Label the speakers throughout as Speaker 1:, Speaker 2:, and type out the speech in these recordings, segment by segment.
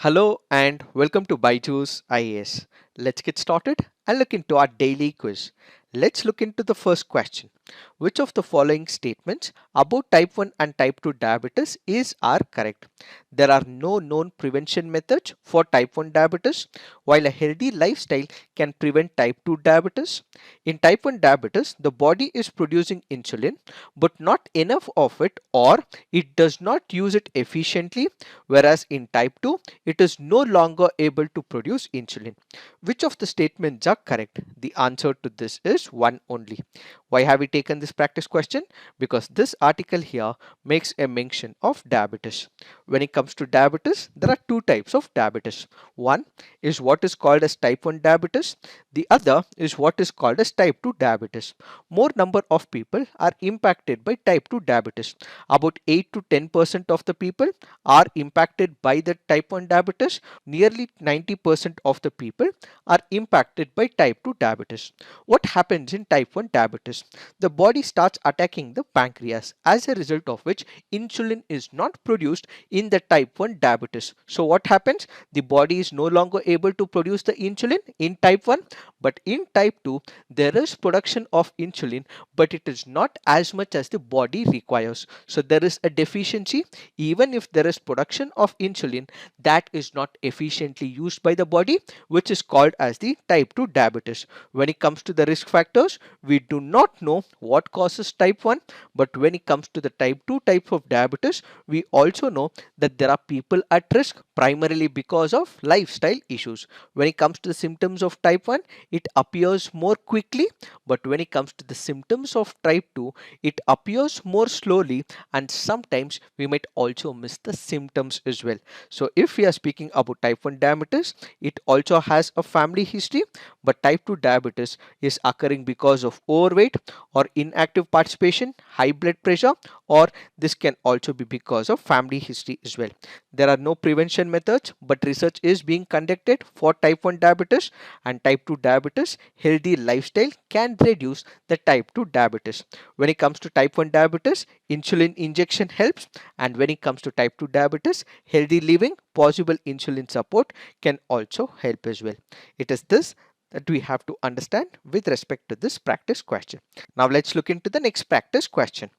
Speaker 1: Hello and welcome to Byju's IAS. Let's get started and look into our daily quiz. Let's look into the first question. Which of the following statements about type 1 and type 2 diabetes are correct? There are no known prevention methods for type 1 diabetes, while a healthy lifestyle can prevent type 2 diabetes. In type 1 diabetes, the body is producing insulin, but not enough of it, or it does not use it efficiently, whereas in type 2, it is no longer able to produce insulin. Which of the statements are correct? The answer to this is one only. Why have we taken this practice question? Because this article here makes a mention of diabetes. When it comes to diabetes, there are two types of diabetes. One is what is called as type 1 diabetes. The other is what is called as type 2 diabetes. More number of people are impacted by type 2 diabetes. About 8 to 10% of the people are impacted by the type 1 diabetes. Nearly 90% of the people are impacted by type 2 diabetes. What happens in type 1 diabetes? The body starts attacking the pancreas, as a result of which insulin is not produced in the type 1 diabetes. So what happens? The body is no longer able to produce the insulin in type 1, but in type 2 there is production of insulin, but it is not as much as the body requires. So there is a deficiency. Even if there is production of insulin, that is not efficiently used by the body, which is called as the type 2 diabetes. When it comes to the risk factors, we do not know what causes type 1, but when it comes to the type 2 type of diabetes, we also know that there are people at risk primarily because of lifestyle issues. When it comes to the symptoms of type 1, it appears more quickly, but when it comes to the symptoms of type 2, it appears more slowly, and sometimes we might also miss the symptoms as well. So if we are speaking about type 1 diabetes, it also has a family history, but type 2 diabetes is occurring because of overweight or inactive participation, high blood pressure, or this can also be because of family history as well. There are no prevention methods, but research is being conducted for type 1 diabetes and type 2 diabetes. Healthy lifestyle can reduce the type 2 diabetes. When it comes to type 1 diabetes, insulin injection helps, and when it comes to type 2 diabetes, healthy living, possible insulin support can also help as well. It is this that we have to understand with respect to this practice question. Now let's look into the next practice question.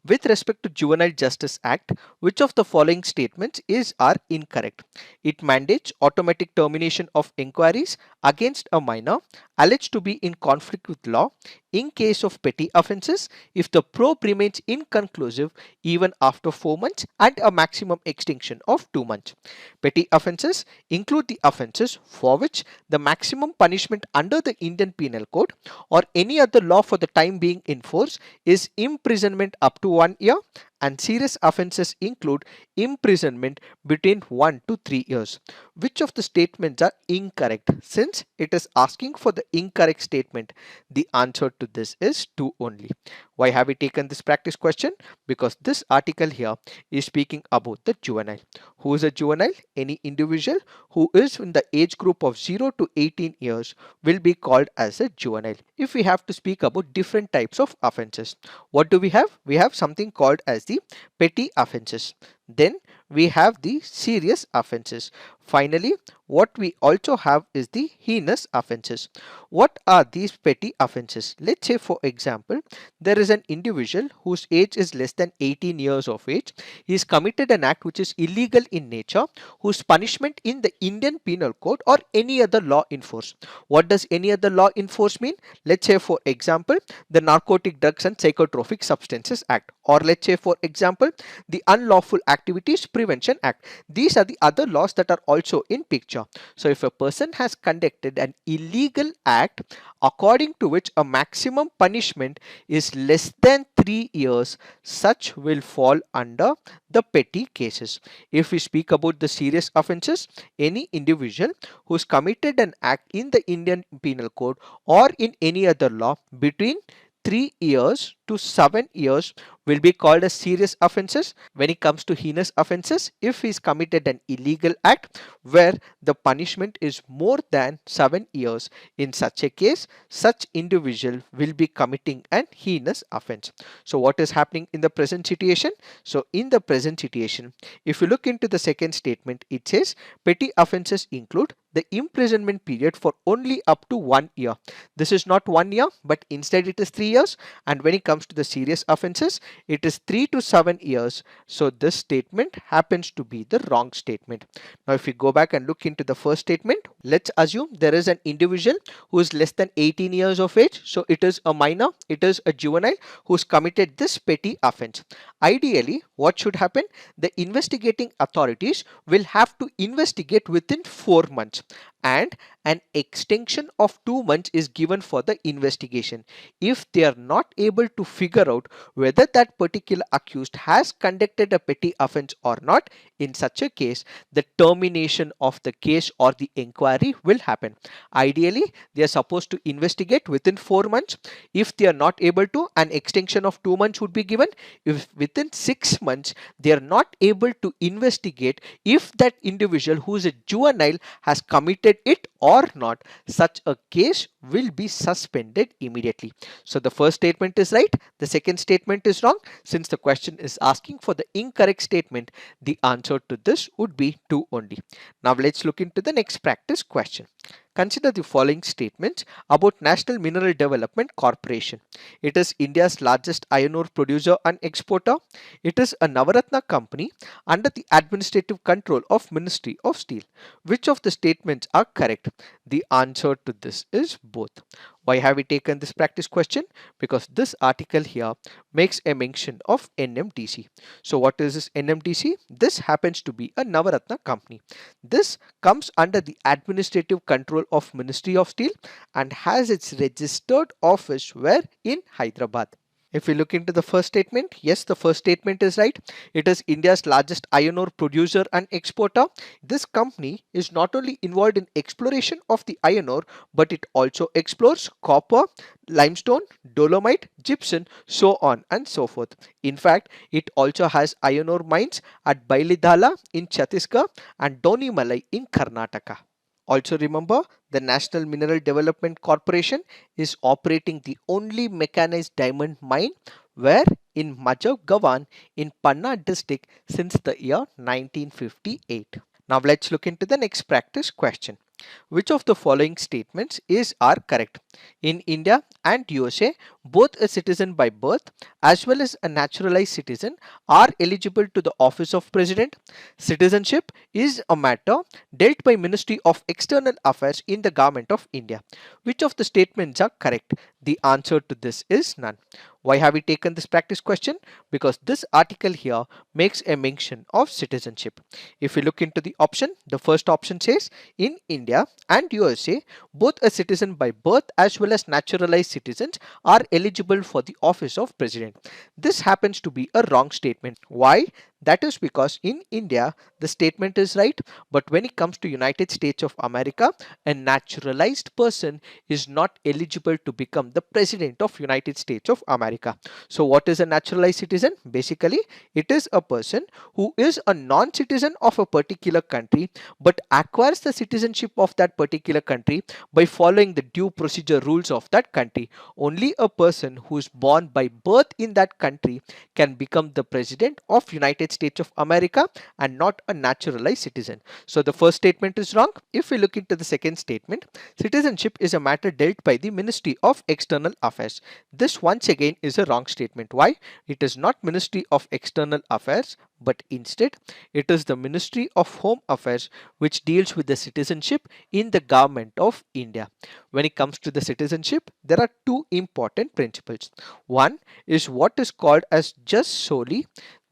Speaker 1: With respect to Juvenile Justice Act, which of the following statements are incorrect? It mandates automatic termination of inquiries against a minor alleged to be in conflict with law in case of petty offences if the probe remains inconclusive even after 4 months and a maximum extinction of 2 months. Petty offences include the offences for which the maximum punishment under the Indian Penal Code or any other law for the time being in force is imprisonment up to 1 year, and serious offences include imprisonment between 1 to 3 years. Which of the statements are incorrect? Since it is asking for the incorrect statement, the answer to this is 2 only. Why have we taken this practice question? Because this article here is speaking about the juvenile. Who is a juvenile? Any individual who is in the age group of 0 to 18 years will be called as a juvenile. If we have to speak about different types of offences, what do we have? We have something called as the petty offences. Then we have the serious offences. Finally, what we also have is the heinous offences. What are these petty offences? Let's say, for example, there is an individual whose age is less than 18 years of age. He has committed an act which is illegal in nature, whose punishment in the Indian Penal Code or any other law in force. What does any other law in force mean? Let's say, for example, the Narcotic Drugs and Psychotropic Substances Act, or let's say, for example, the Unlawful Activities Prevention Act. These are the other laws that are also in picture. So if a person has conducted an illegal act according to which a maximum punishment is less than 3 years, such will fall under the petty cases. If we speak about the serious offences, any individual who's committed an act in the Indian Penal Code or in any other law between 3 years to 7 years will be called as serious offenses. When it comes to heinous offenses, if he's committed an illegal act where the punishment is more than 7 years, in such a case, such individual will be committing an heinous offense. So what is happening in the present situation? So in the present situation, if you look into the second statement, it says petty offenses include the imprisonment period for only up to 1 year. This is not 1 year, but instead it is 3 years. And when it comes to the serious offenses, it is 3 to 7 years. So this statement happens to be the wrong statement. Now, if we go back and look into the first statement, let's assume there is an individual who is less than 18 years of age. So it is a minor, it is a juvenile who's committed this petty offense. Ideally, what should happen? The investigating authorities will have to investigate within 4 months, and an extension of 2 months is given for the investigation. If they are not able to figure out whether that particular accused has conducted a petty offense or not, in such a case, the termination of the case or the inquiry will happen. Ideally, they are supposed to investigate within 4 months. If they are not able to, an extension of 2 months would be given. If within 6 months they are not able to investigate if that individual who is a juvenile has committed it or not, such a case will be suspended immediately. So the first statement is right, the second statement is wrong. Since the question is asking for the incorrect statement, the answer to this would be 2 only. Now let's look into the next practice question. Consider the following statements about National Mineral Development Corporation. It is India's largest iron ore producer and exporter. It is a Navaratna company under the administrative control of Ministry of Steel. Which of the statements are correct? The answer to this is both. Why have we taken this practice question? Because this article here makes a mention of NMDC. So what is this NMDC? This happens to be a Navaratna company. This comes under the administrative control of Ministry of Steel and has its registered office where in Hyderabad. If we look into the first statement, yes, the first statement is right. It is India's largest iron ore producer and exporter. This company is not only involved in exploration of the iron ore, but it also explores copper, limestone, dolomite, gypsum, so on and so forth. In fact, it also has iron ore mines at Bailidhala in Chhattisgarh and Donimalai in Karnataka. Also remember, the National Mineral Development Corporation is operating the only mechanized diamond mine where in Majavgaon in Panna district since the year 1958. Now let's look into the next practice question. Which of the following statements are correct? In India and USA, both a citizen by birth as well as a naturalized citizen are eligible to the office of president. Citizenship is a matter dealt by Ministry of External Affairs in the Government of India. Which of the statements are correct? The answer to this is none. Why have we taken this practice question? Because this article here makes a mention of citizenship. If we look into the option, the first option says in India and USA, both a citizen by birth as well as naturalized citizens are eligible for the office of president. This happens to be a wrong statement. Why? That is because in India, the statement is right, but when it comes to United States of America, a naturalized person is not eligible to become the president of United States of America. So what is a naturalized citizen? Basically, it is a person who is a non-citizen of a particular country, but acquires the citizenship of that particular country by following the due procedure rules of that country. Only a person who is born by birth in that country can become the president of United States of America and not a naturalized citizen. So the first statement is wrong. If we look into the second statement, citizenship is a matter dealt by the Ministry of External Affairs. This once again is a wrong statement. Why? It is not Ministry of External Affairs, but instead it is the Ministry of Home Affairs which deals with the citizenship in the government of India. When it comes to the citizenship, there are two important principles. One is what is called as jus soli.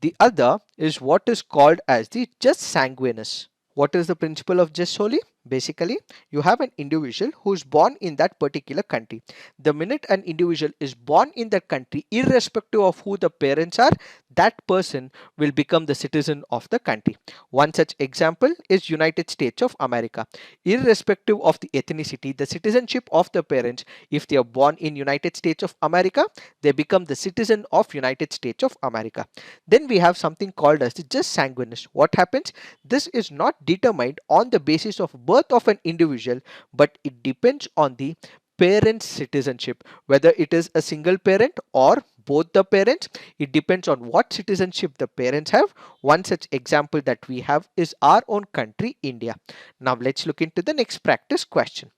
Speaker 1: The other is what is called as the jus sanguinis. What is the principle of jus soli? Basically, you have an individual who is born in that particular country. The minute an individual is born in that country, irrespective of who the parents are, that person will become the citizen of the country. One such example is United States of America. Irrespective of the ethnicity, the citizenship of the parents, if they are born in United States of America, they become the citizen of United States of America. Then we have something called as the jus sanguinis. What happens? This is not determined on the basis of birth of an individual, but it depends on the parent's citizenship, whether it is a single parent or both the parents. It depends on what citizenship the parents have. One such example that we have is our own country, India. Now let's look into the next practice question.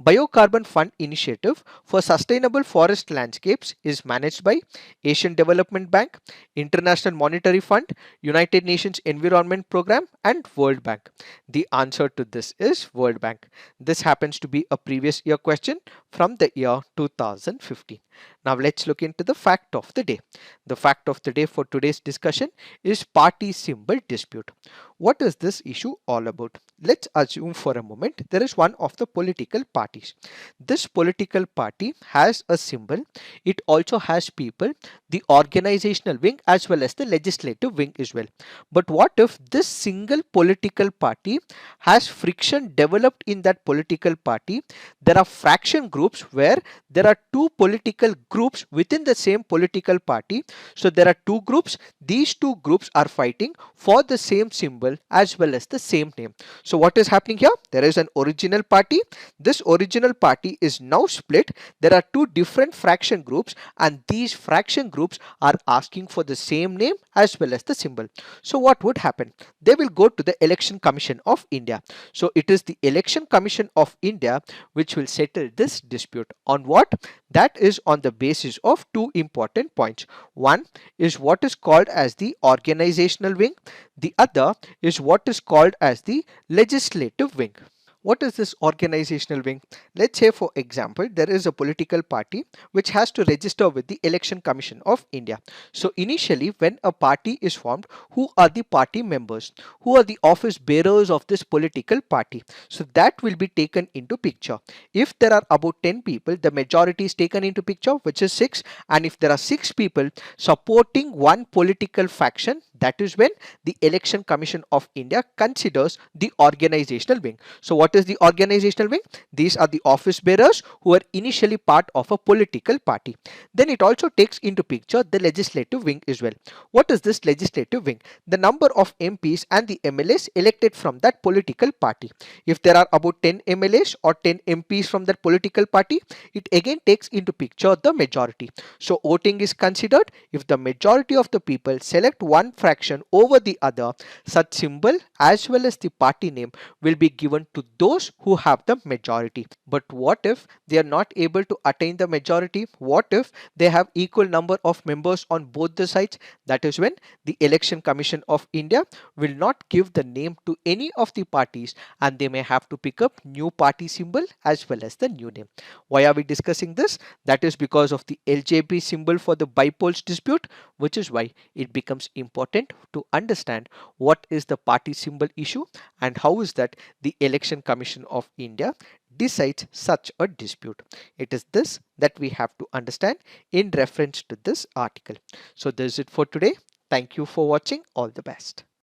Speaker 1: Biocarbon Fund Initiative for Sustainable Forest Landscapes is managed by Asian Development Bank, International Monetary Fund, United Nations Environment Program, and World Bank. The answer to this is World Bank. This happens to be a previous year question from the year 2015. Now let's look into the fact of the day. The fact of the day for today's discussion is party symbol dispute. What is this issue all about? Let's assume for a moment there is one of the political parties. This political party has a symbol. It also has people, the organizational wing as well as the legislative wing as well. But what if this single political party has friction developed in that political party? There are fraction groups where there are two political groups within the same political party. So there are two groups. These two groups are fighting for the same symbol as well as the same name. So what is happening here? There is an original party. This original party is now split. There are two different fraction groups, and these fraction groups are asking for the same name as well as the symbol. So what would happen? They will go to the Election Commission of India. So it is the Election Commission of India which will settle this dispute. On what? That is on the basis of two important points. One is what is called as the organizational wing. The other is what is called as the legislative wing. What is this organizational wing? Let's say, for example, there is a political party which has to register with the Election Commission of India. So initially, when a party is formed, who are the party members? Who are the office bearers of this political party? So that will be taken into picture. If there are about 10 people, the majority is taken into picture, which is 6. And if there are 6 people supporting one political faction, that is when the Election Commission of India considers the organizational wing. So what is the organizational wing? These are the office bearers who are initially part of a political party. Then it also takes into picture the legislative wing as well. What is this legislative wing? The number of MPs and the MLAs elected from that political party. If there are about 10 MLAs or 10 MPs from that political party, it again takes into picture the majority. So voting is considered. If the majority of the people select one fraction over the other, such symbol as well as the party name will be given to those who have the majority. But what if they are not able to attain the majority? What if they have equal number of members on both the sides? That is when the Election Commission of India will not give the name to any of the parties, and they may have to pick up new party symbol as well as the new name. Why are we discussing this? That is because of the LJP symbol for the bipoles dispute, which is why it becomes important to understand what is the party symbol issue and how is that the Election Commission of India decides such a dispute. It is this that we have to understand in reference to this article. So this is it for today. Thank you for watching. All the best.